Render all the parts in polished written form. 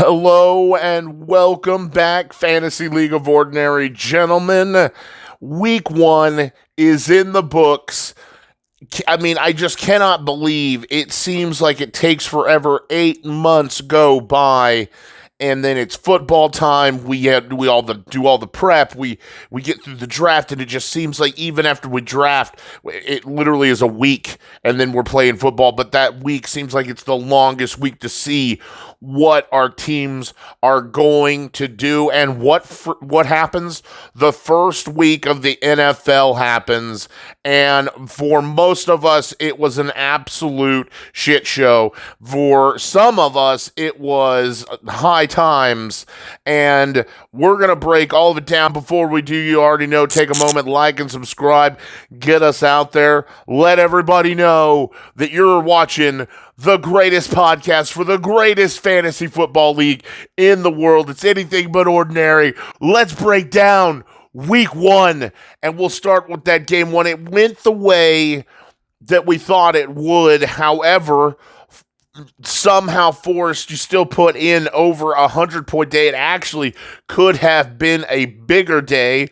Hello and welcome back, Fantasy League of Ordinary Gentlemen. Week 1 is in the books. I mean, I just cannot believe it seems like it takes forever. 8 months go by, and then it's football time. Do all the prep. We get through the draft, and it just seems like even after we draft, it literally is a week, and then we're playing football. But that week seems like it's the longest week to see what our teams are going to do and what happens. The first week of the NFL happens, and for most of us it was an absolute shit show. For some of us it was high times, and we're going to break all of it down. Before we do, you already know, take a moment, like and subscribe, get us out there, let everybody know that you're watching the greatest podcast for the greatest fantasy football league in the world. It's Anything But Ordinary. Let's break down week 1, and we'll start with that game 1. It went the way that we thought it would. However, somehow, Forrest, you still put in over 100-point day. It actually could have been a bigger day.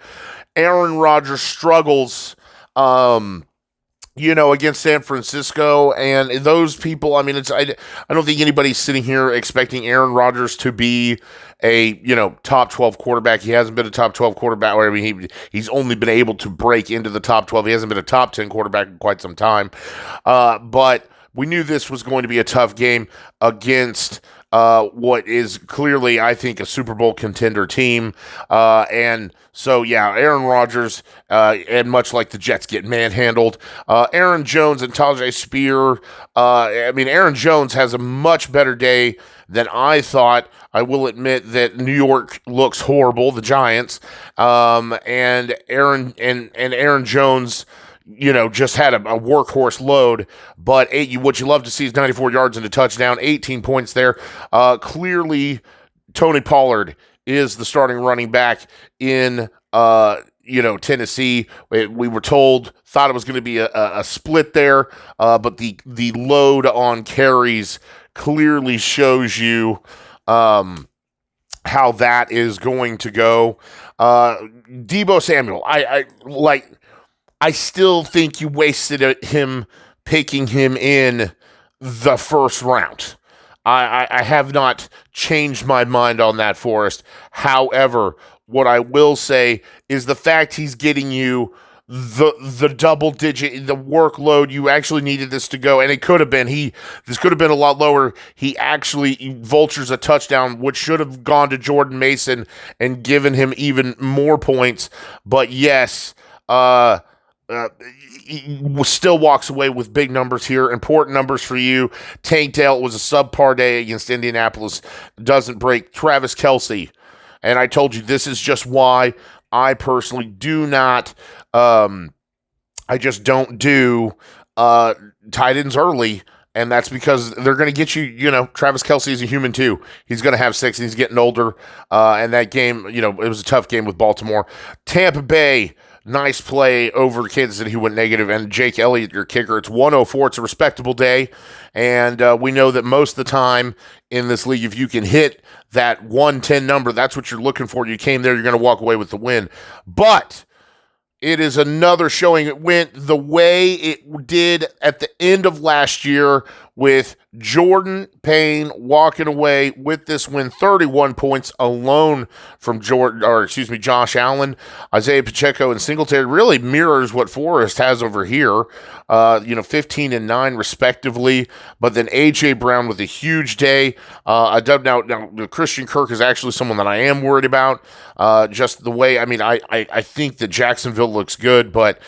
Aaron Rodgers struggles against San Francisco, and those people, I mean, I don't think anybody's sitting here expecting Aaron Rodgers to be a, top 12 quarterback. He hasn't been a top 12 quarterback. I mean, he's only been able to break into the top 12. He hasn't been a top 10 quarterback in quite some time. But we knew this was going to be a tough game against what is clearly, I think, a Super Bowl contender team. And so, yeah, Aaron Rodgers, and much like the Jets, get manhandled. Aaron Jones and Tajay Spear. Aaron Jones has a much better day than I thought. I will admit that New York looks horrible, the Giants. And Aaron Jones, just had a workhorse load, but what you love to see is 94 yards and a touchdown, 18 points there. Clearly, Tony Pollard is the starting running back in, Tennessee. We were thought it was going to be a split there, but the load on carries clearly shows you how that is going to go. Deebo Samuel, I still think you wasted him picking him in the first round. I have not changed my mind on that, Forrest. However, what I will say is the fact he's getting you the double digit, the workload, you actually needed this to go, and it could have been. This could have been a lot lower. He actually vultures a touchdown, which should have gone to Jordan Mason and given him even more points. But yes, he still walks away with big numbers here, important numbers for you. Tank Dell was a subpar day against Indianapolis. Doesn't break. Travis Kelce. And I told you this is just why I personally do not, I just don't do tight ends early. And that's because they're going to get you, Travis Kelce is a human too. He's going to have 6 and he's getting older. And that game, it was a tough game with Baltimore. Tampa Bay, nice play over Kansas City, who went negative, and Jake Elliott, your kicker. It's 104. It's a respectable day, and we know that most of the time in this league, if you can hit that 110 number, that's what you're looking for. You came there, you're going to walk away with the win. But it is another showing. It went the way it did at the end of last year with Jordan Payne walking away with this win, 31 points alone from Josh Allen. Isaiah Pacheco and Singletary really mirrors what Forrest has over here, 15 and 9 respectively. But then A.J. Brown with a huge day. Now Christian Kirk is actually someone that I am worried about. Just the way, I think that Jacksonville looks good, but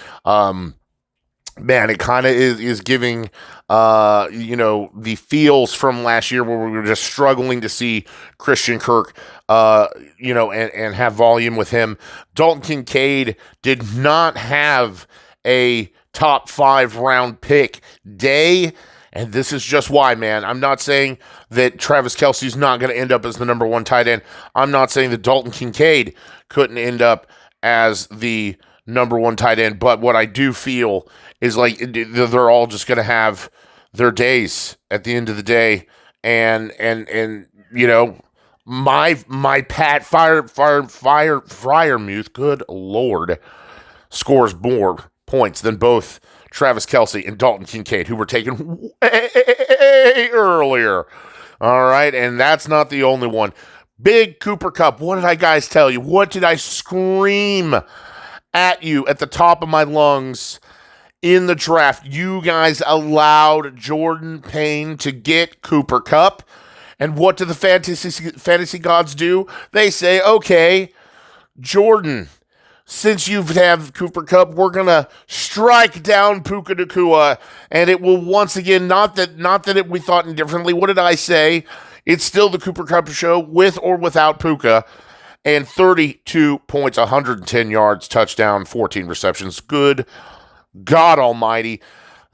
man, it kind of is giving, the feels from last year where we were just struggling to see Christian Kirk, and have volume with him. Dalton Kincaid did not have a top 5 round pick day. And this is just why, man. I'm not saying that Travis Kelce's not going to end up as the number 1 tight end. I'm not saying that Dalton Kincaid couldn't end up as the number 1 tight end. But what I do feel is like they're all just going to have their days at the end of the day. And my Pat Fryermuth, good Lord, scores more points than both Travis Kelce and Dalton Kincaid, who were taken way earlier. All right, and that's not the only one. Big Cooper Kupp. What did I guys tell you? What did I scream at you at the top of my lungs in the draft? You guys allowed Jordan Payne to get Cooper Kupp. And what do the fantasy gods do? They say, okay, Jordan, since you have Cooper Kupp, we're going to strike down Puka Nacua, and it will once again, not that we thought indifferently. What did I say? It's still the Cooper Kupp show with or without Puka. And 32 points, 110 yards, touchdown, 14 receptions. Good God almighty.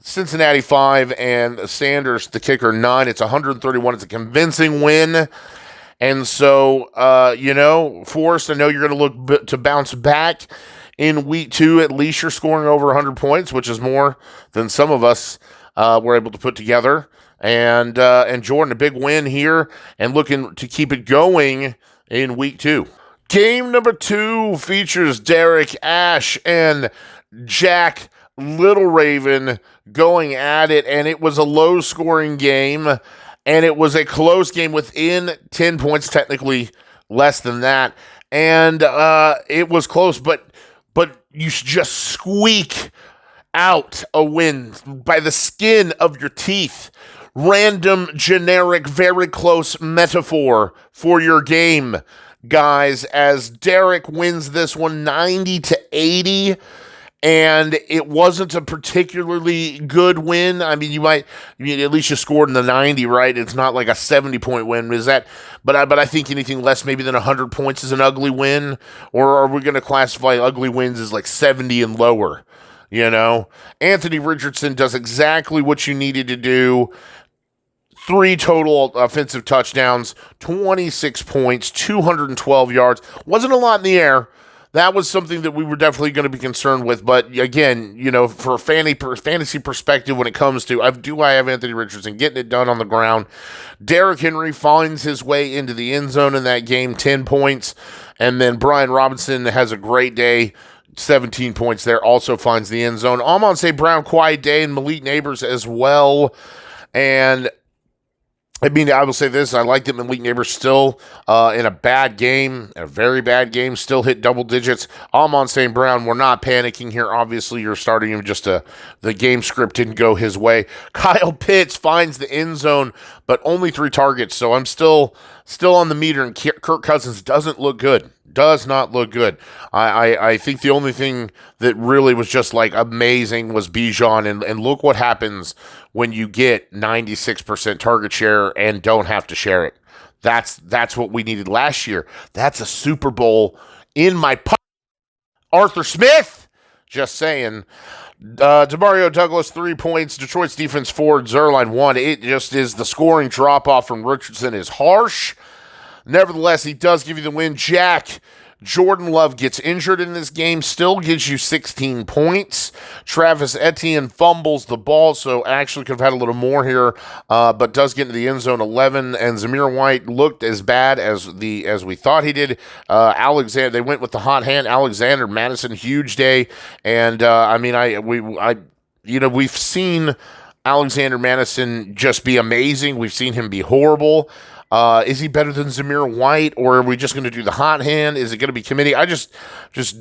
Cincinnati 5 and Sanders, the kicker, 9. It's 131. It's a convincing win. And so, Forrest, I know you're going to look to bounce back in week 2. At least you're scoring over 100 points, which is more than some of us were able to put together. And Jordan, a big win here and looking to keep it going in week 2. Game number 2 features Derek Ash and Jack Little Raven going at it, and it was a low-scoring game, and it was a close game within 10 points, technically less than that, and it was close, but you just squeak out a win by the skin of your teeth. Random, generic, very close metaphor for your game, guys, as Derek wins this one 90-80. And it wasn't a particularly good win. I mean, at least you scored in the 90, right? It's not like a 70-point win. Is that? But I think anything less maybe than 100 points is an ugly win. Or are we going to classify ugly wins as like 70 and lower? Anthony Richardson does exactly what you needed to do. 3 total offensive touchdowns, 26 points, 212 yards. Wasn't a lot in the air. That was something that we were definitely going to be concerned with. But again, for a fantasy perspective, when it comes to, I have Anthony Richardson getting it done on the ground. Derrick Henry finds his way into the end zone in that game, 10 points. And then Brian Robinson has a great day, 17 points there, also finds the end zone. Amon-Ra Brown, quiet day, and Malik Neighbors as well. And I will say this, I like that Malik Neighbors still in a very bad game, still hit double digits. Amon-Ra Brown, we're not panicking here. Obviously, you're starting him the game script didn't go his way. Kyle Pitts finds the end zone, but only 3 targets, so I'm still on the meter, and Kirk Cousins doesn't look good. Does not look good. I think the only thing that really was just like amazing was Bijan, and look what happens when you get 96% target share and don't have to share it. That's what we needed last year. That's a Super Bowl in my pocket. Arthur Smith, just saying. Demario Douglas, 3 points. Detroit's defense 4. Zerline 1. It just is the scoring drop off from Richardson is harsh. Nevertheless, he does give you the win. Jordan Love gets injured in this game, still gives you 16 points. Travis Etienne fumbles the ball, so actually could have had a little more here, but does get into the end zone, 11. And Zamir White looked as bad as we thought he did. Alexander, they went with the hot hand. Alexander Madison, huge day, and we've seen Alexander Madison just be amazing. We've seen him be horrible. Is he better than Zamir White, or are we just going to do the hot hand? Is it going to be committee? I just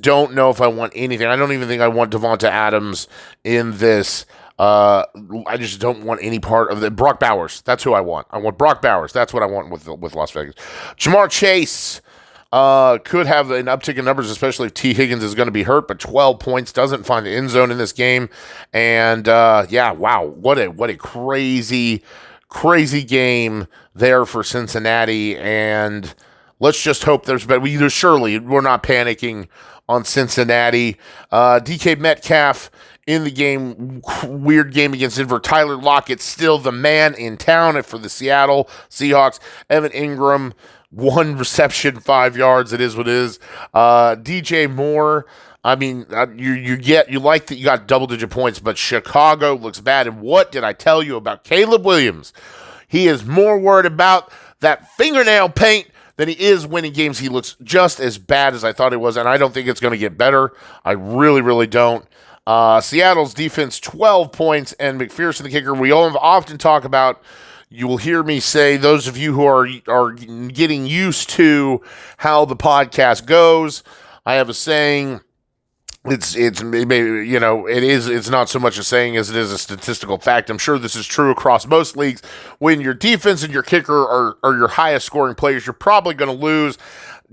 don't know if I want anything. I don't even think I want Devonta Adams in this. I just don't want any part of it. Brock Bowers, that's who I want. I want Brock Bowers. That's what I want with Las Vegas. Jamar Chase could have an uptick in numbers, especially if T. Higgins is going to be hurt, but 12 points, doesn't find the end zone in this game. And wow, what a crazy game there for Cincinnati, and let's just hope there's better. Surely we're not panicking on Cincinnati. DK Metcalf in the game, weird game against Denver. Tyler Lockett still the man in town for the Seattle Seahawks. Evan Ingram, 1 reception, 5 yards. It is what it is. DJ Moore, I mean, you like that you got double-digit points, but Chicago looks bad. And what did I tell you about Caleb Williams? He is more worried about that fingernail paint than he is winning games. He looks just as bad as I thought he was, and I don't think it's going to get better. I really, really don't. Seattle's defense, 12 points, and McPherson, the kicker. We often talk about, you will hear me say, those of you who are getting used to how the podcast goes, I have a saying. It's maybe, it's not so much a saying as it is a statistical fact. I'm sure this is true across most leagues. When your defense and your kicker are your highest scoring players, you're probably going to lose.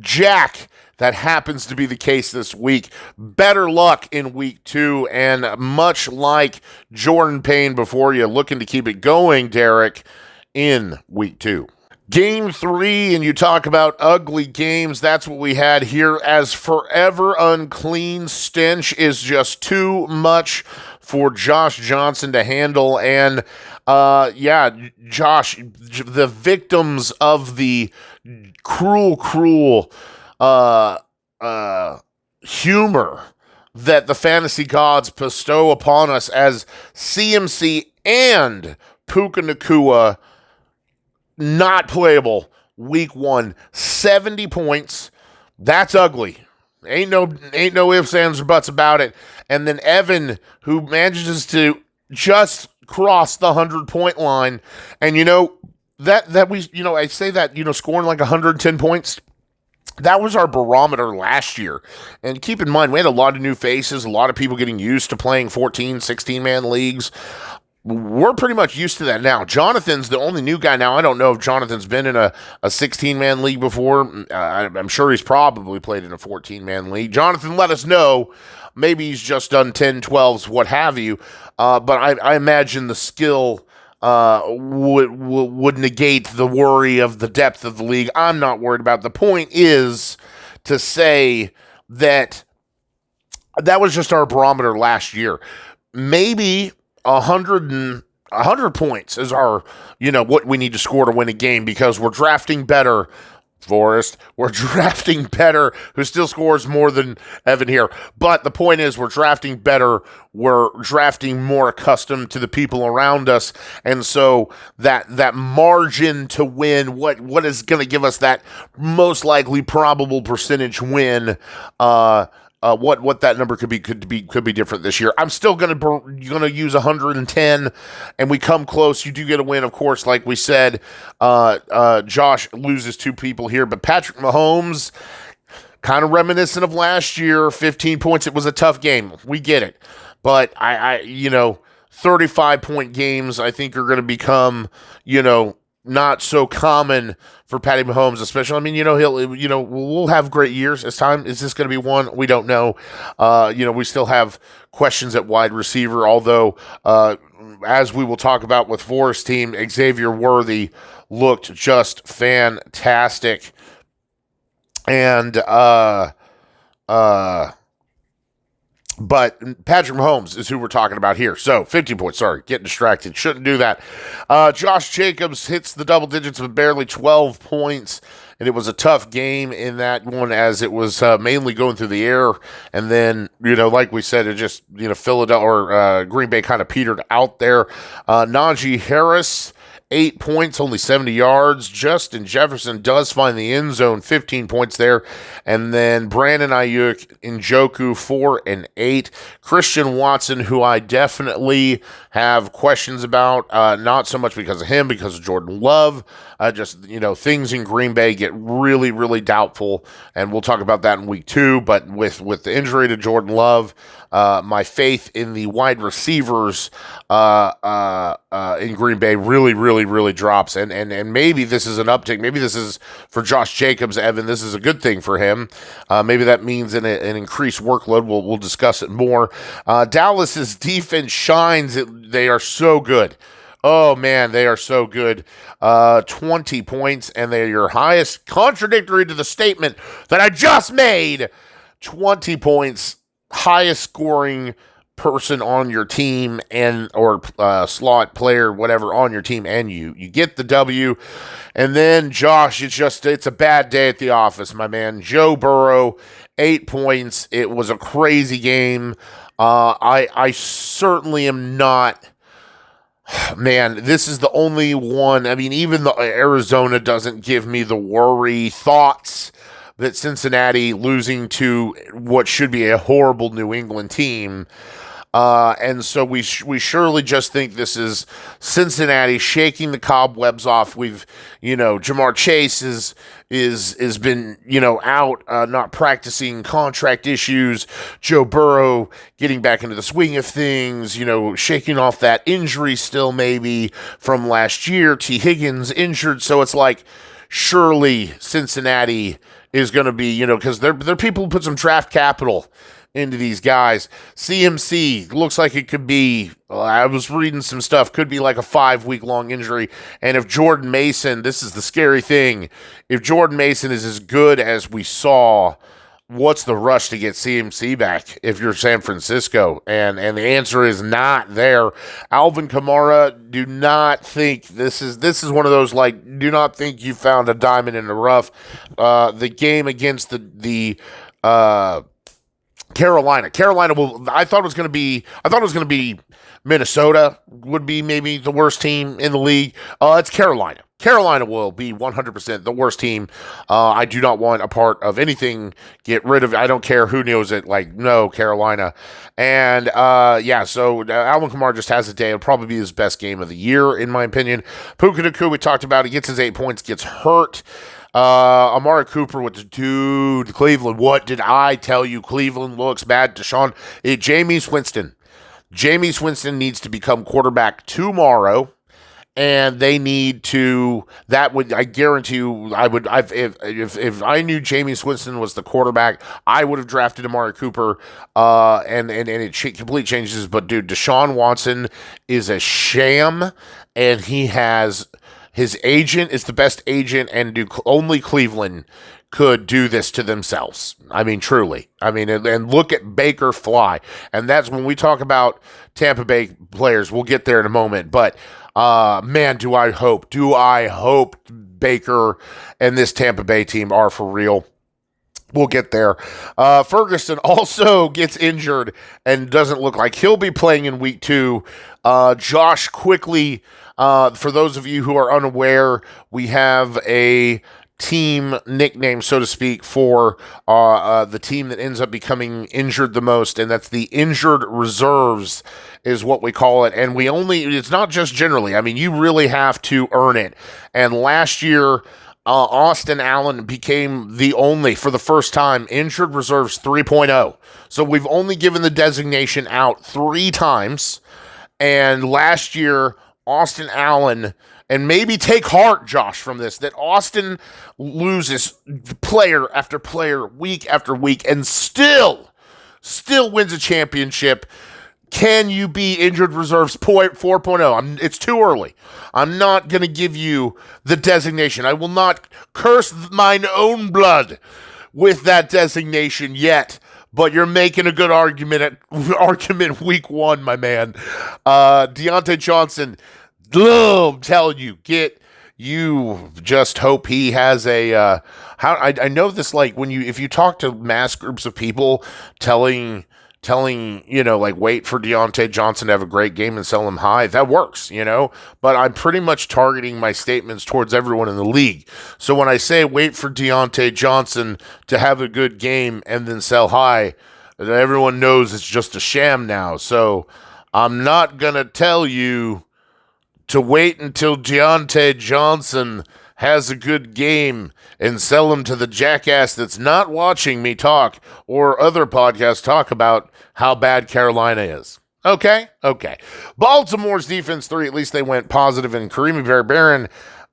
Jack, that happens to be the case this week. Better luck in week 2, and much like Jordan Payne before you, looking to keep it going, Derek, in week 2. Game 3, and you talk about ugly games. That's what we had here, as forever unclean stench is just too much for Josh Johnson to handle. And Josh, the victims of the cruel humor that the fantasy gods bestow upon us, as CMC and Puka Nacua not playable week 1, 70 points. That's ugly. Ain't no ifs, ands, or buts about it. And then Evan, who manages to just cross the 100-point line. And I say that, scoring like 110 points, that was our barometer last year. And keep in mind, we had a lot of new faces, a lot of people getting used to playing 14, 16-man leagues. We're pretty much used to that now. Jonathan's the only new guy now. I don't know if Jonathan's been in a 16-man league before. I'm sure he's probably played in a 14-man league. Jonathan, let us know. Maybe he's just done 10, 12s, what have you. But I imagine the skill would negate the worry of the depth of the league. I'm not worried about it. The point is to say that was just our barometer last year. Maybe 100 points is our, what we need to score to win a game, because we're drafting better. Forrest, we're drafting better, who still scores more than Evan here. But the point is, we're drafting better. We're drafting more accustomed to the people around us. And so that margin to win, what is going to give us that most likely probable percentage win, what that number could be different this year. I'm still gonna use 110, and we come close. You do get a win, of course. Like we said, Josh loses 2 people here, but Patrick Mahomes, kind of reminiscent of last year, 15 points. It was a tough game. We get it, but I 35-point games, I think, are going to become, not so common for Patty Mahomes, especially. I mean, we'll have great years as time. Is this going to be one? We don't know. We still have questions at wide receiver, although, as we will talk about with Forrest's team, Xavier Worthy looked just fantastic. And, but Patrick Mahomes is who we're talking about here. So 15 points. Sorry, getting distracted. Shouldn't do that. Josh Jacobs hits the double digits with barely 12 points. And it was a tough game in that one, as it was mainly going through the air. And then, like we said, it just, Philadelphia or Green Bay kind of petered out there. Najee Harris, 8 points, only 70 yards. Justin Jefferson does find the end zone, 15 points there. And then Brandon Ayuk, Njoku, 4 and 8. Christian Watson, who I definitely have questions about, not so much because of him, because of Jordan Love. Things in Green Bay get really, really doubtful, and we'll talk about that in week 2. But with the injury to Jordan Love, my faith in the wide receivers in Green Bay really, really, really drops. And maybe this is an uptick. Maybe this is for Josh Jacobs, Evan. This is a good thing for him. Maybe that means an increased workload. We'll discuss it more. Dallas's defense shines. They are so good. Oh, man, they are so good. 20 points, and they're your highest, contradictory to the statement that I just made. 20 points, highest scoring person on your team, and or slot player, whatever, on your team, and you get the W. And then Josh, it's a bad day at the office, my man. Joe Burrow, 8 points. It was a crazy game. I certainly am not Man, this is the only one. I mean, even the Arizona doesn't give me the worry thoughts that Cincinnati losing to what should be a horrible New England team. And so we surely just think this is Cincinnati shaking the cobwebs off. Jamar Chase is been out, not practicing, contract issues. Joe Burrow getting back into the swing of things. Shaking off that injury still maybe from last year. T. Higgins injured, so it's like surely Cincinnati is going to be because they're people who put some draft capital into these guys. CMC looks like it could be, I was reading some stuff, could be like a 5-week long injury. And if Jordan Mason, this is the scary thing, if Jordan Mason is as good as we saw, what's the rush to get CMC back if you're San Francisco? And the answer is not there. Alvin Kamara, do not think this is one of those, do not think you found a diamond in the rough. The game against the Carolina will. I thought it was going to be Minnesota would be maybe the worst team in the league. It's Carolina. Carolina will be 100% the worst team. I do not want a part of anything. Get rid of it. I don't care who knows it. No, Carolina. And so Alvin Kamara just has a day. It'll probably be his best game of the year, in my opinion. Puka Nacua, we talked about. He gets his 8 points, gets hurt. Amari Cooper with the dude. Cleveland, what did I tell you? Cleveland looks bad. Jameis Winston. Jameis Winston needs to become quarterback tomorrow, and they need to. I guarantee you, if I knew Jameis Winston was the quarterback, I would have drafted Amari Cooper. And it complete changes. But dude, Deshaun Watson is a sham, and he has. His agent is the best agent, and only Cleveland could do this to themselves. I mean, truly. I mean, and look at Baker fly. And that's when we talk about Tampa Bay players. We'll get there in a moment. But, man, do I hope Baker and this Tampa Bay team are for real. We'll get there. Ferguson also gets injured and doesn't look like he'll be playing in week 2. Josh quickly... for those of you who are unaware, we have a team nickname, so to speak, for the team that ends up becoming injured the most, and that's the injured reserves is what we call it. And it's not just generally. I mean, you really have to earn it. And last year, Austin Allen became for the first time, injured reserves 3.0. So we've only given the designation out 3 times. And last year, Austin Allen, and maybe take heart, Josh, from this, that Austin loses player after player, week after week, and still wins a championship. Can you be injured reserves 4.0? It's too early. I'm not going to give you the designation. I will not curse mine own blood with that designation yet. But you're making a good argument week 1, my man. Deontay Johnson, I'm telling you, you just hope he has a. I know this, if you talk to mass groups of people telling wait for Deontay Johnson to have a great game and sell him high, that works, but I'm pretty much targeting my statements towards everyone in the league. So when I say wait for Deontay Johnson to have a good game and then sell high, everyone knows it's just a sham now. So I'm not going to tell you to wait until Deontay Johnson has a good game and sell him to the jackass that's not watching me talk or other podcasts talk about how bad Carolina is. Okay? Baltimore's defense 3, at least they went positive, and Kareem Barron,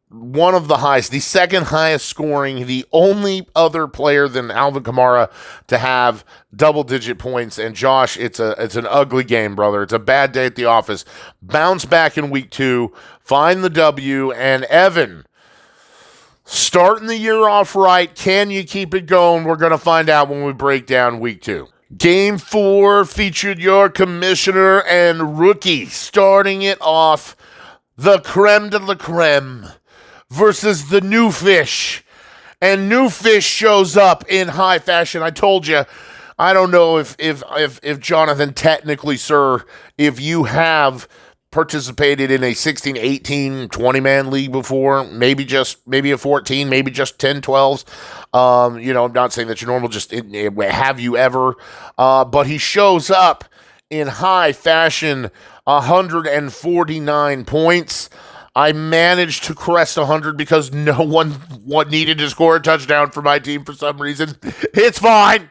one of the highest, the second highest scoring, the only other player than Alvin Kamara to have double-digit points. And Josh, it's an ugly game, brother. It's a bad day at the office. Bounce back in week 2, find the W, and Evan, starting the year off right, can you keep it going? We're going to find out when we break down week 2. Game 4 featured your commissioner and rookie, starting it off, the creme de la creme versus the new fish. And new fish shows up in high fashion. I told you, I don't know if Jonathan, technically, sir, if you have participated in a 16, 18, 20-man league before, maybe a 14, maybe just 10, 12s. I'm not saying that you're normal, just have you ever? But he shows up in high fashion, 149 points. I managed to crest 100 because no one needed to score a touchdown for my team for some reason. It's fine.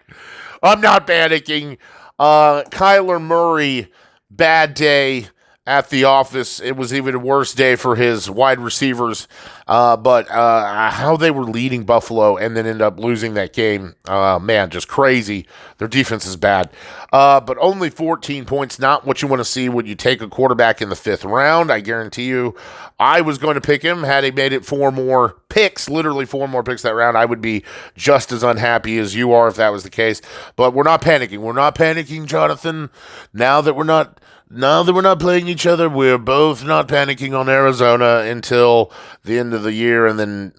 I'm not panicking. Kyler Murray, bad day at the office. It was even a worse day for his wide receivers. But how they were leading Buffalo and then end up losing that game, man, just crazy. Their defense is bad. But only 14 points, not what you want to see when you take a quarterback in the 5th round. I guarantee you, I was going to pick him. Had he made it 4 more picks, literally 4 more picks that round, I would be just as unhappy as you are if that was the case. But we're not panicking. We're not panicking, Jonathan. Now that we're not playing each other, we're both not panicking on Arizona until the end of the year, and then,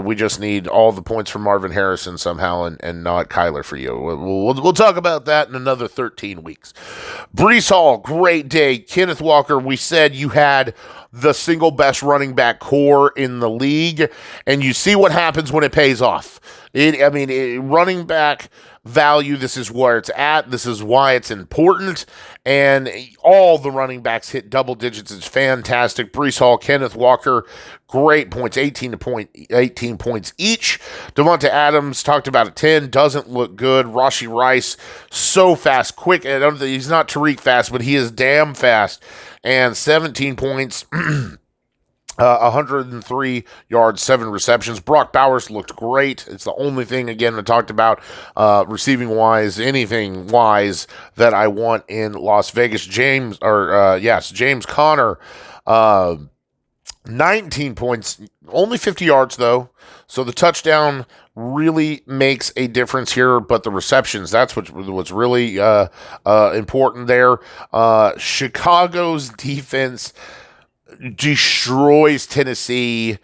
we just need all the points from Marvin Harrison somehow and not Kyler for you. We'll talk about that in another 13 weeks. Breece Hall, great day. Kenneth Walker, we said you had the single best running back core in the league, and you see what happens when it pays off. Running back value, this is where it's at. This is why it's important. And all the running backs hit double digits. It's fantastic. Breece Hall, Kenneth Walker, great points, 18 points each. Devonta Adams, talked about it, 10, doesn't look good. Rashee Rice, so fast, quick. He's not Tariq fast, but he is damn fast. And 17 points. 103 yards, 7 receptions. Brock Bowers looked great. It's the only thing, again, I talked about receiving-wise, anything-wise that I want in Las Vegas. James Conner, 19 points, only 50 yards, though. So the touchdown really makes a difference here, but the receptions, that's what's really important there. Chicago's defense destroys Tennessee.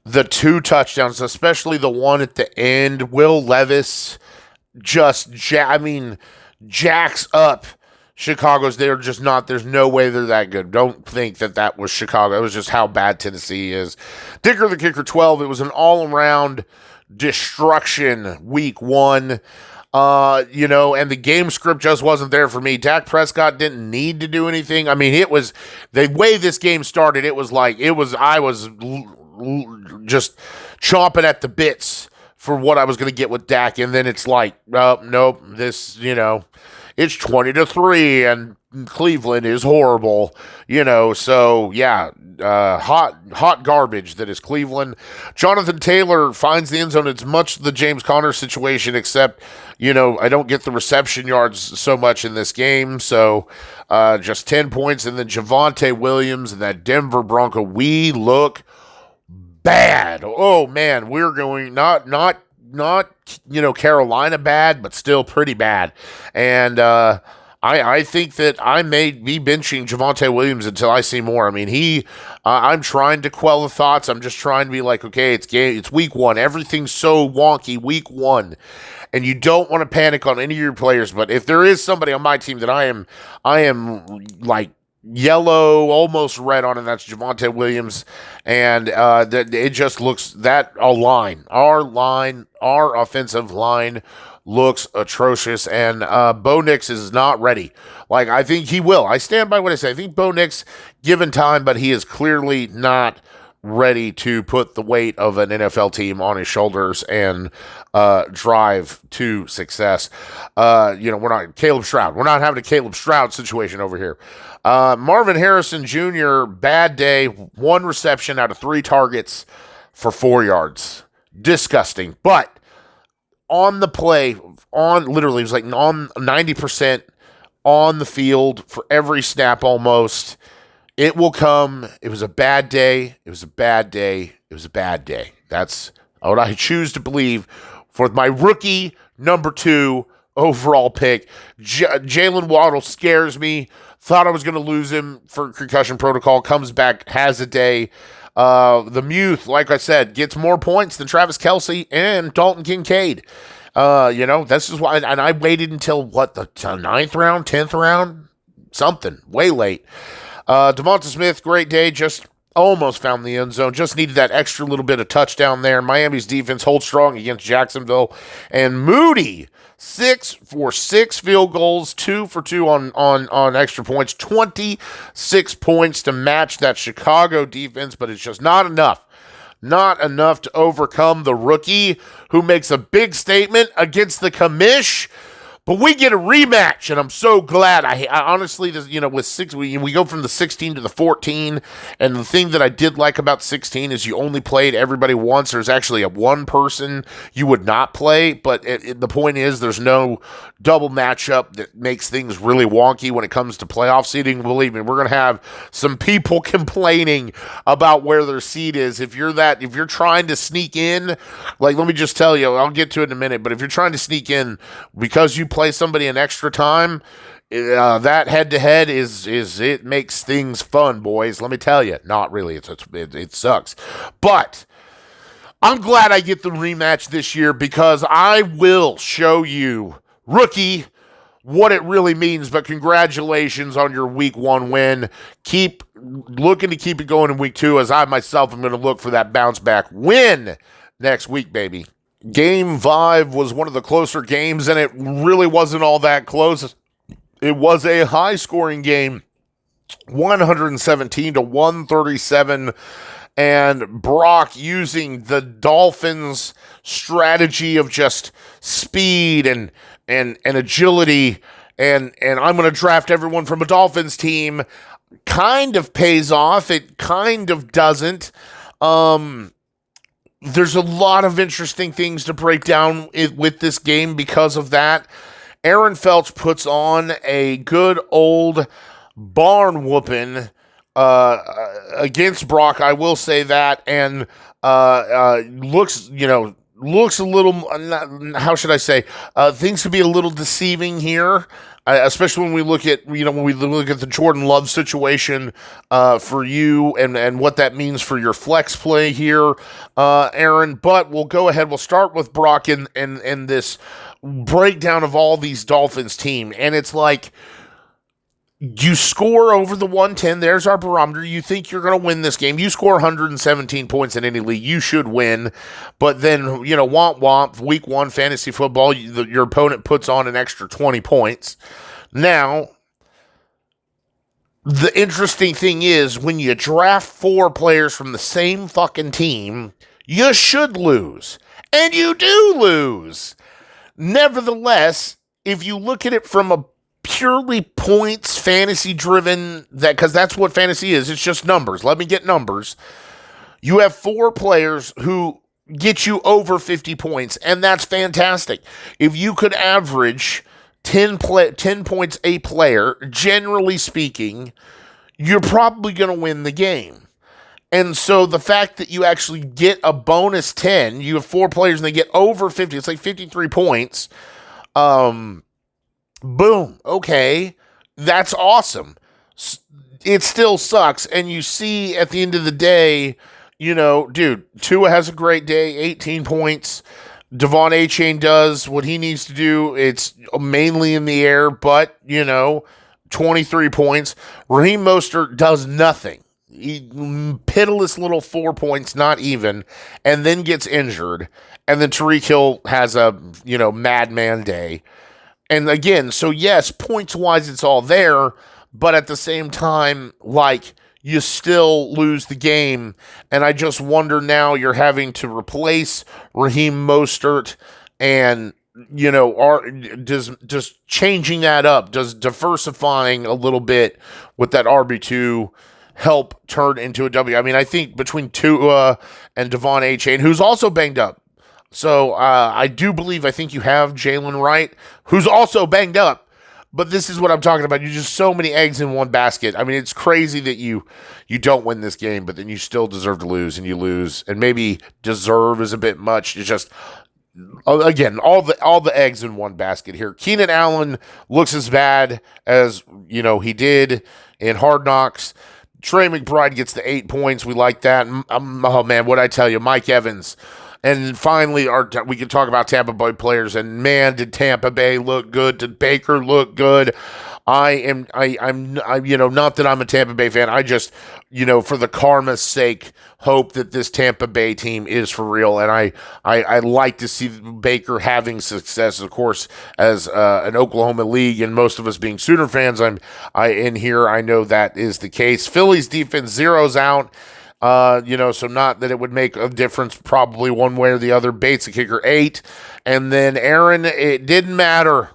The 2 touchdowns, especially the one at the end, Will Levis just jacks up Chicago's. They're just not, there's no way they're that good. Don't think that was Chicago. It was just how bad Tennessee is. Dicker the Kicker 12, it was an all-around destruction week 1. And the game script just wasn't there for me. Dak Prescott didn't need to do anything. It was the way this game started. I was just chomping at the bits for what I was going to get with Dak. And then it's like, nope, this, it's 20-3 and Cleveland is horrible, so yeah, hot garbage that is Cleveland. Jonathan Taylor finds the end zone. It's much the James Conner situation, except, I don't get the reception yards so much in this game, so just 10 points. And then Javonte Williams and that Denver Bronco, we look bad. Oh, man, we're going not Carolina bad, but still pretty bad. And I think that I may be benching Javonte Williams until I see more. I'm trying to quell the thoughts. I'm just trying to be like, okay, it's week 1. Everything's so wonky week 1. And you don't want to panic on any of your players. But if there is somebody on my team that I am like yellow, almost red on, and that's Javonte Williams. And it just looks that our offensive line looks atrocious, and Bo Nix is not ready. I think he will. I stand by what I say. I think Bo Nix, given time, but he is clearly not ready to put the weight of an NFL team on his shoulders and drive to success. We're not Caleb Stroud. We're not having a Caleb Stroud situation over here. Marvin Harrison Jr., bad day, 1 reception out of 3 targets for 4 yards. Disgusting. But on the play, literally, it was like on 90% on the field for every snap almost. It will come. It was a bad day. It was a bad day. It was a bad day. That's what I choose to believe for my rookie number 2 overall pick. Jalen Waddle scares me. Thought I was going to lose him for concussion protocol. Comes back, has a day. The Muth, like I said, gets more points than Travis Kelce and Dalton Kincaid. This is why, and I waited until the 9th round, 10th round, something way late. Devonta Smith, great day, just almost found the end zone. Just needed that extra little bit of touchdown there. Miami's defense holds strong against Jacksonville. And Moody, 6 for 6 field goals, 2 for 2 on extra points, 26 points to match that Chicago defense, but it's just not enough. Not enough to overcome the rookie who makes a big statement against the commish. But we get a rematch, and I'm so glad. I honestly, with 6, we go from the 16 to the 14, and the thing that I did like about 16 is you only played everybody once. There's actually one person you would not play, but the point is there's no double matchup that makes things really wonky when it comes to playoff seeding. Believe me, we're going to have some people complaining about where their seed is. If you're trying to sneak in, like, let me just tell you, I'll get to it in a minute, but if you're trying to sneak in because you play somebody an extra time, that head-to-head is it makes things fun, boys. Let me tell you. Not really. It sucks. But I'm glad I get the rematch this year because I will show you, rookie, what it really means. But congratulations on your week 1 win. Keep looking to keep it going in week 2, as I myself am going to look for that bounce back win next week, baby. Game 5 was one of the closer games, and it really wasn't all that close. It was a high-scoring game, 117 to 137, and Brock using the Dolphins' strategy of just speed and agility, and I'm going to draft everyone from a Dolphins team, kind of pays off. It kind of doesn't. There's a lot of interesting things to break down with this game because of that. Aaron Felch puts on a good old barn whooping against Brock, I will say that, and looks a little, how should I say, things could be a little deceiving here. Especially when we look at the Jordan Love situation for you and what that means for your flex play here, Aaron. But we'll go ahead. We'll start with Brock in this breakdown of all these Dolphins team, and it's like you score over the 110. There's our barometer. You think you're going to win this game. You score 117 points in any league, you should win. But then, womp, week 1 fantasy football, your opponent puts on an extra 20 points. Now, the interesting thing is when you draft 4 players from the same fucking team, you should lose. And you do lose. Nevertheless, if you look at it from a purely points fantasy driven, because that's what fantasy is, it's just numbers. Let me get numbers. You have 4 players who get you over 50 points, and that's fantastic. If you could average 10 points a player, generally speaking, you're probably going to win the game. And so the fact that you actually get a bonus 10, you have 4 players and they get over 50, it's like 53 points. Boom. Okay. That's awesome. It still sucks. And you see at the end of the day, dude, Tua has a great day, 18 points. Devon A-Chain does what he needs to do. It's mainly in the air, but, 23 points. Raheem Mostert does nothing. Pitiless little 4 points, not even, and then gets injured. And then Tyreek Hill has a, madman day. And again, so yes, points-wise, it's all there, but at the same time, you still lose the game. And I just wonder now you're having to replace Raheem Mostert and, does changing that up, does diversifying a little bit with that RB2 help turn into a W? I mean, I think between Tua and Devon A-Chain, who's also banged up. So I think you have Jalen Wright, who's also banged up. But this is what I'm talking about. You just so many eggs in one basket. I mean, it's crazy that you don't win this game, but then you still deserve to lose, and you lose. And maybe deserve is a bit much. It's just, again, all the eggs in one basket here. Keenan Allen looks as bad as he did in Hard Knocks. Trey McBride gets the 8 points. We like that. Oh man, what'd I tell you? Mike Evans. And finally, we can talk about Tampa Bay players. And man, did Tampa Bay look good? Did Baker look good? Not that I'm a Tampa Bay fan. I just, for the karma's sake, hope that this Tampa Bay team is for real. And I like to see Baker having success, of course, as an Oklahoma League, and most of us being Sooner fans. I know that is the case. Philly's defense zeroes out. So not that it would make a difference probably one way or the other. Bates, a kicker, 8. And then Aaron, it didn't matter.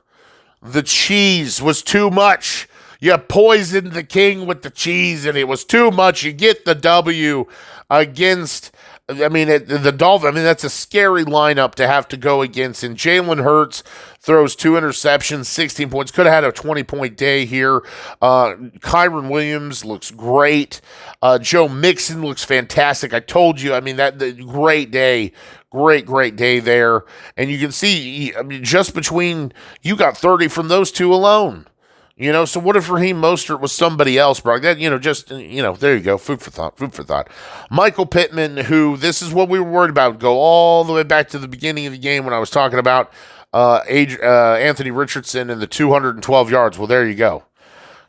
The cheese was too much. You poisoned the king with the cheese, and it was too much. You get the W against, the Dolphins. That's a scary lineup to have to go against. And Jalen Hurts throws 2 interceptions, 16 points. Could have had a 20-point day here. Kyron Williams looks great. Joe Mixon looks fantastic. I told you, great day. Great day there. And you can see, just between, you got 30 from those two alone. So what if Raheem Mostert was somebody else, Brock? That, there you go. Food for thought. Michael Pittman, who, this is what we were worried about. Go all the way back to the beginning of the game when I was talking about Anthony Richardson and the 212 yards. Well, there you go.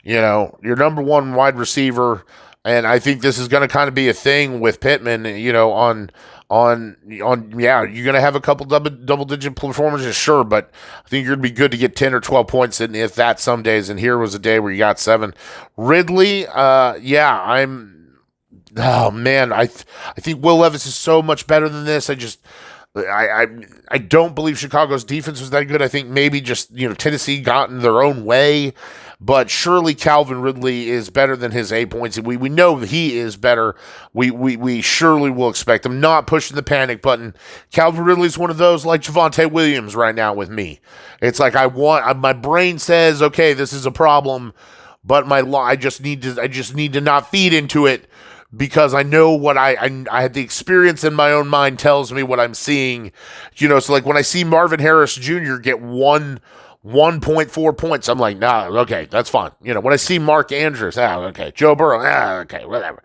Your number one wide receiver. And I think this is going to kind of be a thing with Pittman, you're going to have a couple double-digit performances, sure, but I think you're going to be good to get 10 or 12 points, and if that some days, and here was a day where you got 7. Ridley, oh, man, I think Will Levis is so much better than this. I don't believe Chicago's defense was that good. I think maybe just, Tennessee got in their own way. But surely Calvin Ridley is better than his 8 points. We know that he is better. We surely will expect him. Not pushing the panic button. Calvin Ridley's one of those like Javonte Williams right now with me. It's like my brain says, okay, this is a problem, but I just need to not feed into it because I know what I had the experience in my own mind tells me what I'm seeing. So like when I see Marvin Harris Jr. get 1.4 points, I'm like, nah, okay, that's fine. When I see Mark Andrews, okay, Joe Burrow, okay, whatever.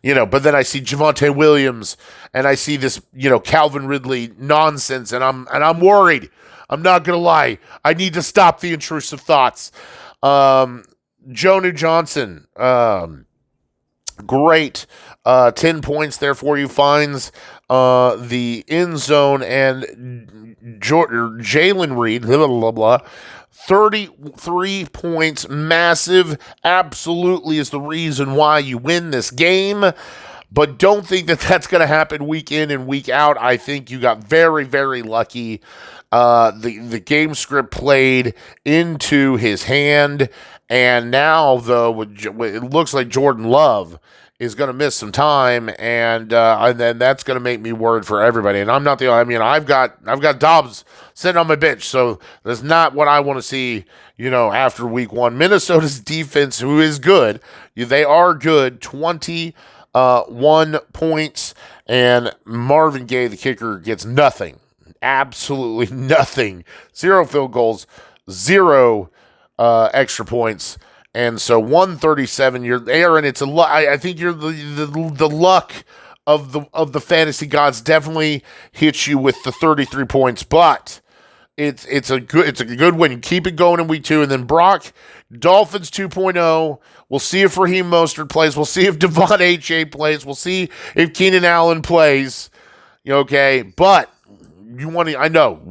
But then I see Javonte Williams and I see this, Calvin Ridley nonsense, and I'm worried. I'm not gonna lie. I need to stop the intrusive thoughts. Jonu Johnson, great. 10 points there for you, finds the end zone, and Jalen Reed, blah, blah, blah, 33 points, massive, absolutely is the reason why you win this game, but don't think that that's going to happen week in and week out. I think you got very, very lucky. The game script played into his hand, and now, though, it looks like Jordan Love is going to miss some time, and then that's going to make me worried for everybody. And I'm not the only. I've got Dobbs sitting on my bench, so that's not what I want to see. After week 1, Minnesota's defense, who is good, they are good. 21 points, and Marvin Gaye, the kicker, gets nothing. Absolutely nothing. 0 field goals, 0 extra points. And so 137, you're there, and it's I think you're the luck of the fantasy gods definitely hits you with the 33 points, but it's a good win. Keep it going in week 2, and then Brock, Dolphins 2.0. We'll see if Raheem Mostert plays. We'll see if Devon H.A. plays. We'll see if Keenan Allen plays. Okay, but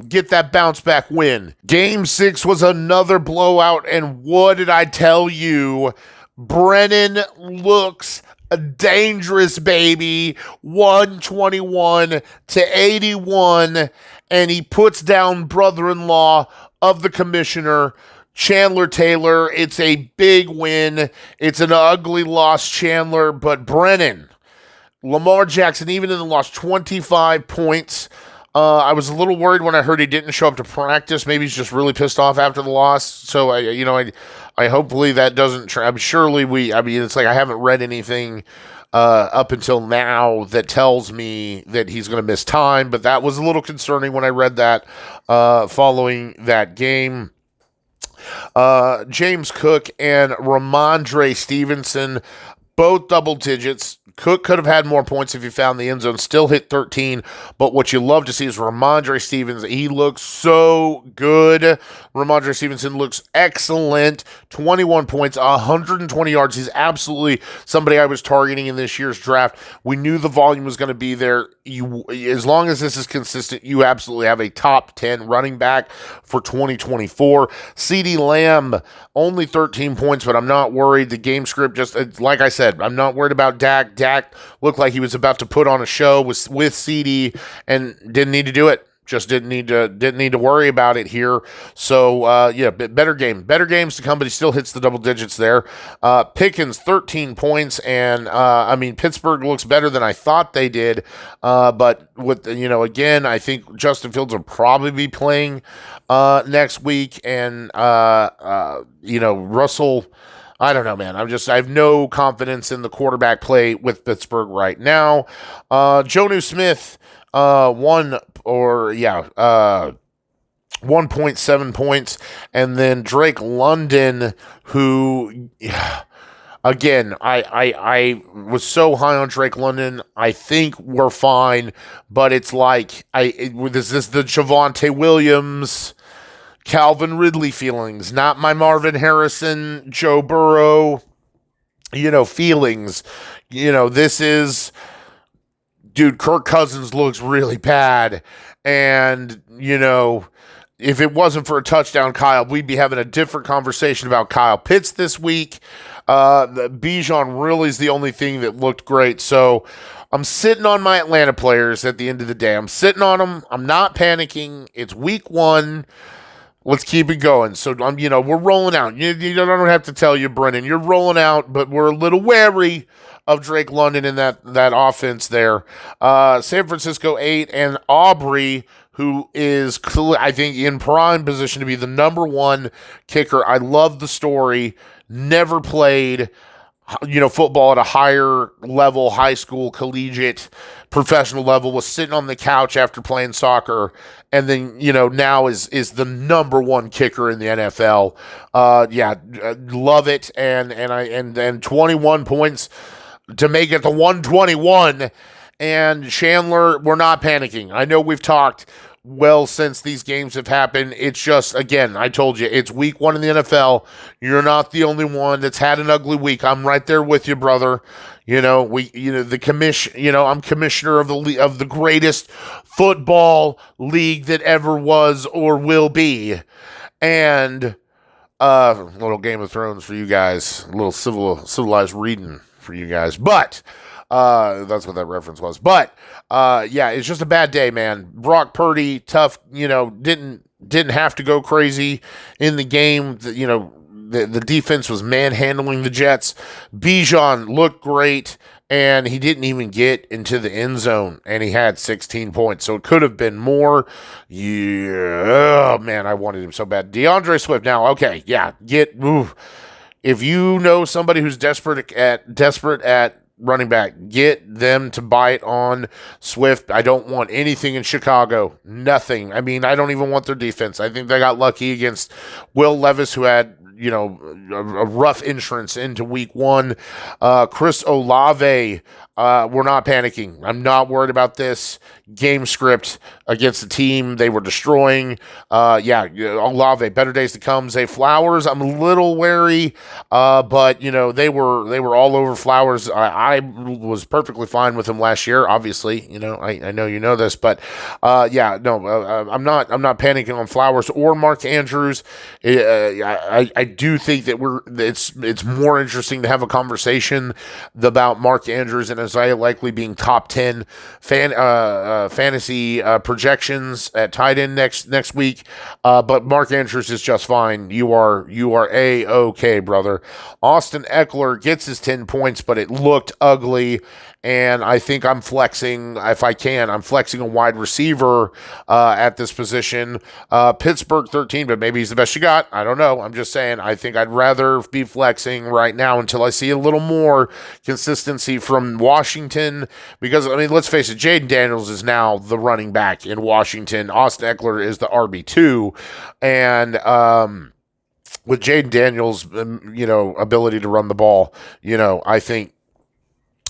get that bounce back win. Game 6 was another blowout, and what did I tell you? Brennan looks dangerous, baby. 121-81, and he puts down brother-in-law of the commissioner, Chandler Taylor. It's a big win. It's an ugly loss, Chandler, but Brennan, Lamar Jackson, even in the loss, 25 points. I was a little worried when I heard he didn't show up to practice. Maybe he's just really pissed off after the loss. So I hopefully that doesn't. Surely it's like I haven't read anything up until now that tells me that he's going to miss time. But that was a little concerning when I read that following that game. James Cook and Ramondre Stevenson both double digits. Cook could have had more points if he found the end zone, still hit 13. But what you love to see is Ramondre Stevens. He looks so good. Ramondre Stevenson looks excellent. 21 points, 120 yards. He's absolutely somebody I was targeting in this year's draft. We knew the volume was going to be there. As long as this is consistent, you absolutely have a top 10 running back for 2024. CeeDee Lamb, only 13 points, but I'm not worried. The game script, just like I said, I'm not worried about Dak. Dak looked like he was about to put on a show with CeeDee and didn't need to do it. Just didn't need to worry about it here. So yeah, better games to come, but he still hits the double digits there. Pickens 13 points, and I mean Pittsburgh looks better than I thought they did. But with again, I think Justin Fields will probably be playing next week, and Russell. I don't know, man. I have no confidence in the quarterback play with Pittsburgh right now. Jonnu Smith, 1.7 points. And then Drake London, who, again, I was so high on Drake London. I think we're fine, but it's like, this is the Javonte Williams, Calvin Ridley feelings, not my Marvin Harrison, Joe Burrow, feelings. This is, dude, Kirk Cousins looks really bad. And, if it wasn't for a touchdown, Kyle, we'd be having a different conversation about Kyle Pitts this week. Bijan really is the only thing that looked great. So I'm sitting on my Atlanta players at the end of the day. I'm sitting on them. I'm not panicking. It's week 1. Let's keep it going. So, we're rolling out. You don't have to tell you, Brennan. You're rolling out, but we're a little wary of Drake London in that offense there. San Francisco 8, and Aubrey, who is, I think, in prime position to be the number 1 kicker. I love the story. Never played, football at a higher level, high school, collegiate, professional level, was sitting on the couch after playing soccer, and then, now is the number 1 kicker in the NFL. Love it. And 21 points to make it to 121. And Chandler, we're not panicking. I know we've talked well since these games have happened. It's just, again, I told you, it's week 1 in the NFL. You're not the only one that's had an ugly week. I'm right there with you, brother. The commission, I'm commissioner of the greatest football league that ever was or will be. And a little Game of Thrones for you guys, a little civilized reading for you guys. But that's what that reference was. But it's just a bad day, man. Brock Purdy, tough, didn't have to go crazy in the game. The defense was manhandling the Jets. Bijan looked great, and he didn't even get into the end zone, and he had 16 points. So it could have been more. Yeah, man, I wanted him so bad. DeAndre Swift now, okay, yeah, if you know somebody who's desperate at running back, get them to bite on Swift. I don't want anything in Chicago. Nothing. I mean, I don't even want their defense. I think they got lucky against Will Levis, who had a rough entrance into week 1. Chris Olave, we're not panicking. I'm not worried about this game script against the team they were destroying. Olave, better days to come. Zay Flowers, I'm a little wary, but they were all over Flowers. I was perfectly fine with him last year. Obviously, I know you know this, but I'm not panicking on Flowers or Mark Andrews. I do think that it's more interesting to have a conversation about Mark Andrews and Isaiah Likely being top 10 fantasy projections at tight end next week. But Mark Andrews is just fine. You are A-okay, brother. Austin Eckler gets his 10 points, but it looked ugly. And I think I'm flexing, if I can, I'm flexing a wide receiver at this position. Pittsburgh 13, but maybe he's the best you got. I don't know. I'm just saying, I think I'd rather be flexing right now until I see a little more consistency from Washington. Because, I mean, let's face it, Jaden Daniels is now the running back in Washington. Austin Eckler is the RB2. And, with Jaden Daniels', ability to run the ball, I think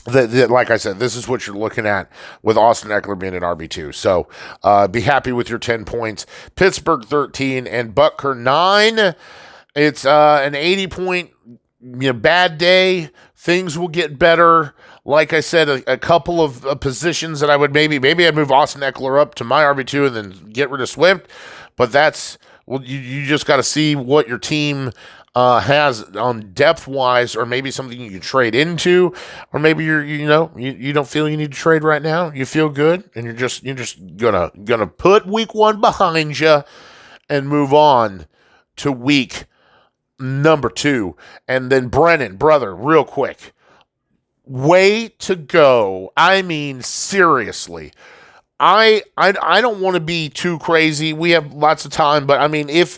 Like I said, this is what you're looking at with Austin Eckler being an RB2. So be happy with your 10 points. Pittsburgh 13 and Butker 9. It's an 80-point bad day. Things will get better. Like I said, a couple of positions that I would maybe I'd move Austin Eckler up to my RB2 and then get rid of Swift. But that's, well, you just got to see what your team has on depth wise, or maybe something you can trade into, or maybe you don't feel you need to trade right now. You feel good, and you're just gonna put week 1 behind you and move on to week number 2. And then Brennan, brother, real quick, way to go. I mean, seriously. I don't want to be too crazy. We have lots of time, but I mean, if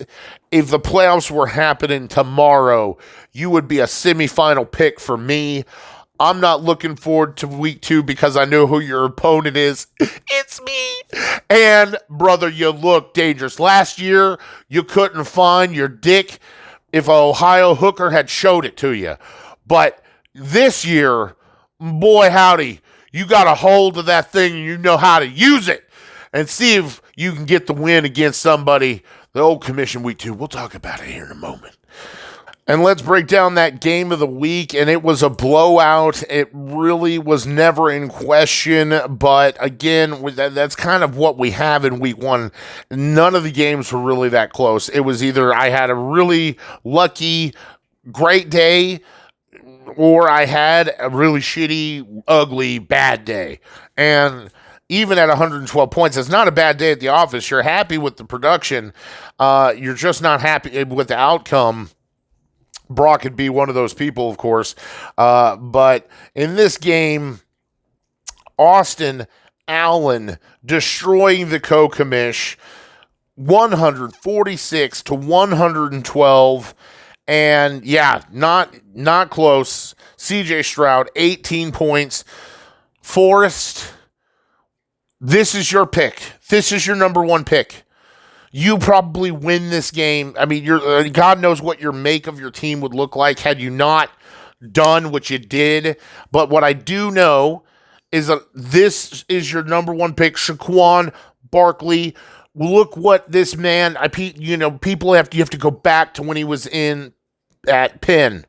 the playoffs were happening tomorrow, you would be a semifinal pick for me. I'm not looking forward to week 2 because I know who your opponent is. It's me. And brother, you look dangerous. Last year, you couldn't find your dick if an Ohio hooker had showed it to you. But this year, boy howdy, you got a hold of that thing and you know how to use it, and see if you can get the win against somebody. The old commission week 2. We'll talk about it here in a moment. And let's break down that game of the week. And it was a blowout. It really was never in question. But again, that's kind of what we have in week 1. None of the games were really that close. It was either I had a really lucky, great day, or I had a really shitty, ugly, bad day. And even at 112 points, it's not a bad day at the office. You're happy with the production. You're just not happy with the outcome. Brock could be one of those people, of course. But in this game, Austin Allen destroying the co-commish, 146 to 112. And yeah, not close. CJ Stroud, 18 points. Forrest, this is your pick. This is your number 1 pick. You probably win this game. I mean, God knows what your make of your team would look like had you not done what you did. But what I do know is that this is your number 1 pick, Saquon Barkley. Look what this man, people have to go back to when he was at Penn,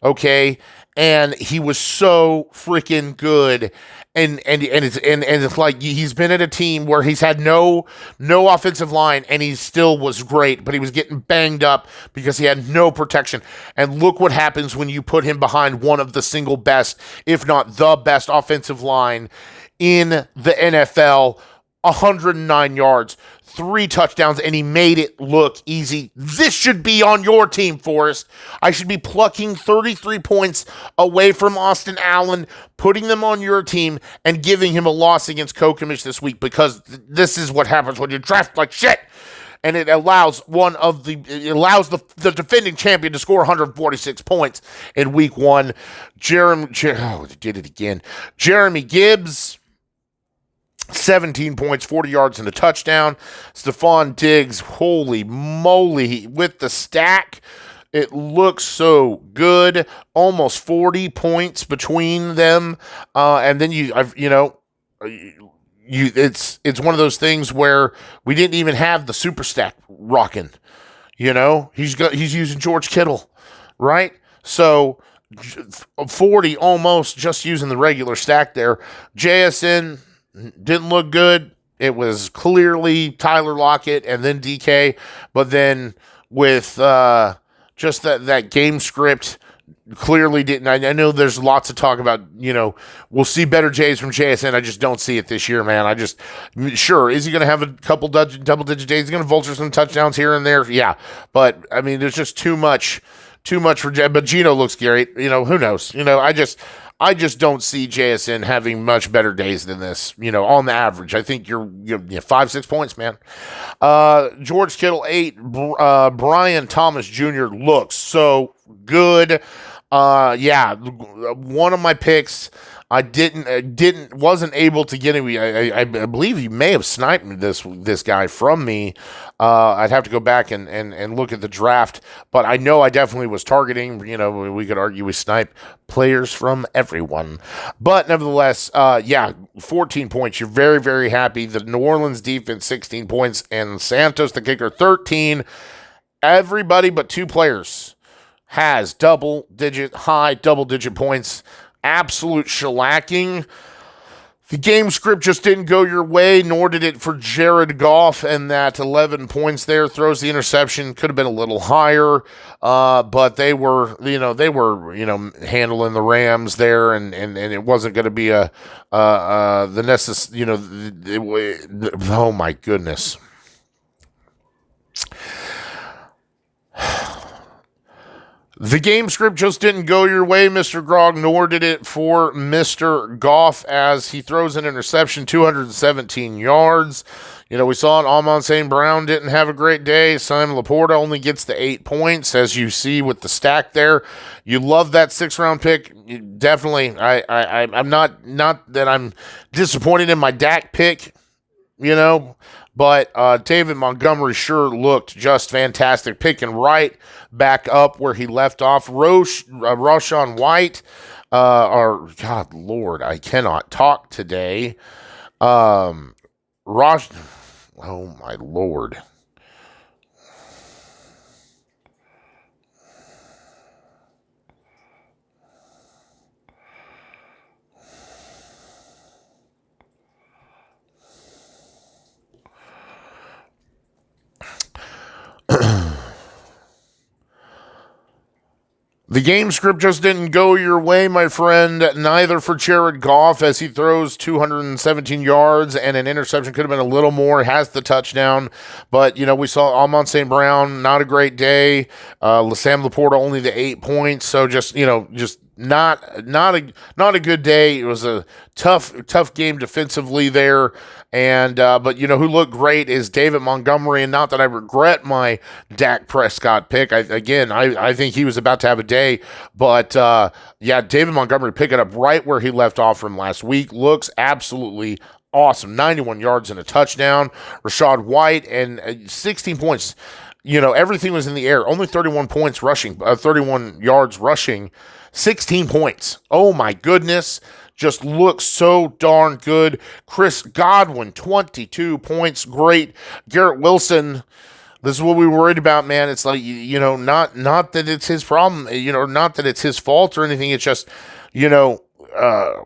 okay? And he was so freaking good. And it's like he's been at a team where he's had no offensive line, and he still was great, but he was getting banged up because he had no protection. And look what happens when you put him behind one of the single best, if not the best offensive line in the NFL. 109 yards, 3 touchdowns, and he made it look easy. This should be on your team, Forrest. I should be plucking 33 points away from Austin Allen, putting them on your team, and giving him a loss against Kokimish this week, because this is what happens when you draft like shit. And it allows the defending champion to score 146 points in week 1. Did it again. Jeremy Gibbs, 17 points, 40 yards, and a touchdown. Stephon Diggs, holy moly, with the stack. It looks so good. Almost 40 points between them. And then it's one of those things where we didn't even have the super stack rocking. He's using George Kittle, right? So 40 almost just using the regular stack there. JSN didn't look good. It was clearly Tyler Lockett and then DK, but then with just that game script clearly didn't. I know there's lots of talk about, we'll see better J's from JSN. I just don't see it this year, man. Sure, is he going to have a couple double-digit days? He's going to vulture some touchdowns here and there? Yeah, but, I mean, there's just too much for J. But Geno looks great. Who knows? I just don't see JSN having much better days than this, on the average. I think you're 5-6 points, man. George Kittle, 8. Brian Thomas Jr. looks so good. One of my picks. I wasn't able to get him. I believe he may have sniped this guy from me. I'd have to go back and look at the draft, but I know I definitely was targeting. You know, we could argue we snipe players from everyone, but nevertheless, 14 points. You're very, very happy. The New Orleans defense 16 points and Santos the kicker 13. Everybody but 2 players has high double digit points. Absolute shellacking. The game script just didn't go your way, nor did it for Jared Goff, and that 11 points there, throws the interception, could have been a little higher, but they were handling the Rams there, and it wasn't going to be oh my goodness. The game script just didn't go your way, Mr. Grog, nor did it for Mr. Goff as he throws an interception, 217 yards. You know, we saw it. Amon St. Brown didn't have a great day. Simon Laporta only gets the 8 points, as you see with the stack there. You love that 6th-round pick. Definitely, I'm not that I'm disappointed in my Dak pick, you know, but David Montgomery sure looked just fantastic, picking right back up where he left off. Rashawn White, God Lord, I cannot talk today. Oh my Lord. The game script just didn't go your way, my friend, neither for Jared Goff as he throws 217 yards and an interception. Could have been a little more, has the touchdown. But, you know, we saw Amon St. Brown, not a great day. Sam Laporta only the 8 points. So just not a good day. It was a tough game defensively there. And but you know who looked great is David Montgomery, and not that I regret my Dak Prescott pick. I think he was about to have a day, but David Montgomery picking up right where he left off from last week. Looks absolutely awesome. 91 yards and a touchdown. Rashad White and 16 points. You know, everything was in the air. Only 31 points rushing, 31 yards rushing, 16 points. Oh my goodness. Just looks so darn good. Chris Godwin, 22 points. Great. Garrett Wilson, this is what we were worried about, man. It's like, you know, not that it's his problem, you know, not that it's his fault or anything. It's just, you know,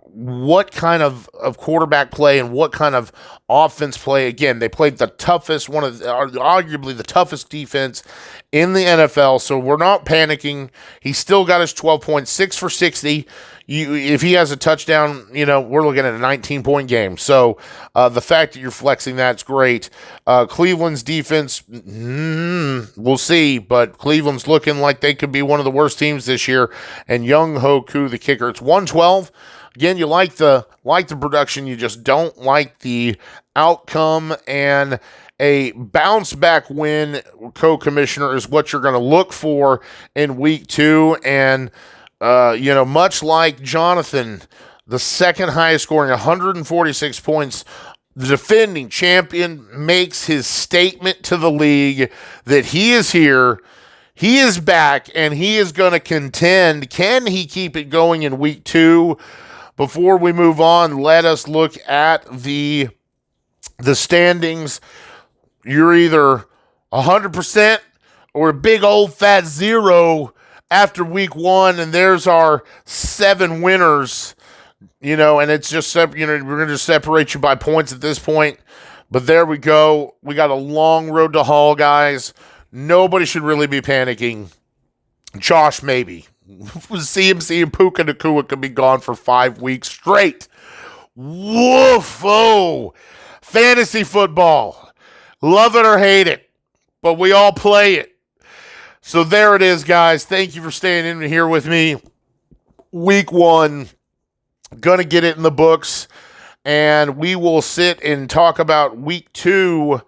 what kind of quarterback play and what kind of offense play. Again, they played the toughest, arguably the toughest defense in the NFL, so we're not panicking. He still got his 12 points, 6 for 60. If he has a touchdown, you know, we're looking at a 19-point game. So the fact that you're flexing that's great. Cleveland's defense, we'll see, but Cleveland's looking like they could be one of the worst teams this year. And Young Hoku, the kicker, it's 112. Again, you like the production, you just don't like the outcome, and a bounce-back win, co-commissioner, is what you're going to look for in week 2. And you know, much like Jonathan, the second highest scoring, 146 points, the defending champion makes his statement to the league that he is here, he is back, and he is going to contend. Can he keep it going in week 2? Before we move on, let us look at the standings. You're either 100% or a big old fat 0 after week 1, and there's our 7 winners, you know, and it's just, you know, we're going to just separate you by points at this point, but there we go. We got a long road to haul, guys. Nobody should really be panicking. Josh, maybe. CMC and Puka Nacua could be gone for 5 weeks straight. Woof-o! Fantasy football. Love it or hate it, but we all play it. So there it is, guys. Thank you for staying in here with me. Week 1, going to get it in the books, and we will sit and talk about week 2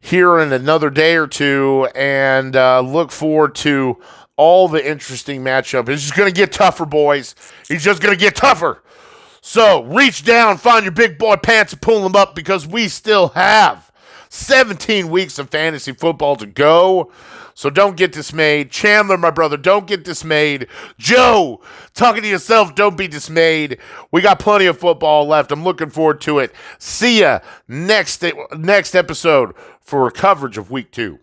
here in another day or two, and look forward to all the interesting matchup. It's just going to get tougher, boys. It's just going to get tougher. So reach down, find your big boy pants and pull them up because we still have 17 weeks of fantasy football to go. So don't get dismayed. Chandler, my brother, don't get dismayed. Joe, talking to yourself, don't be dismayed. We got plenty of football left. I'm looking forward to it. See ya next episode for coverage of week 2.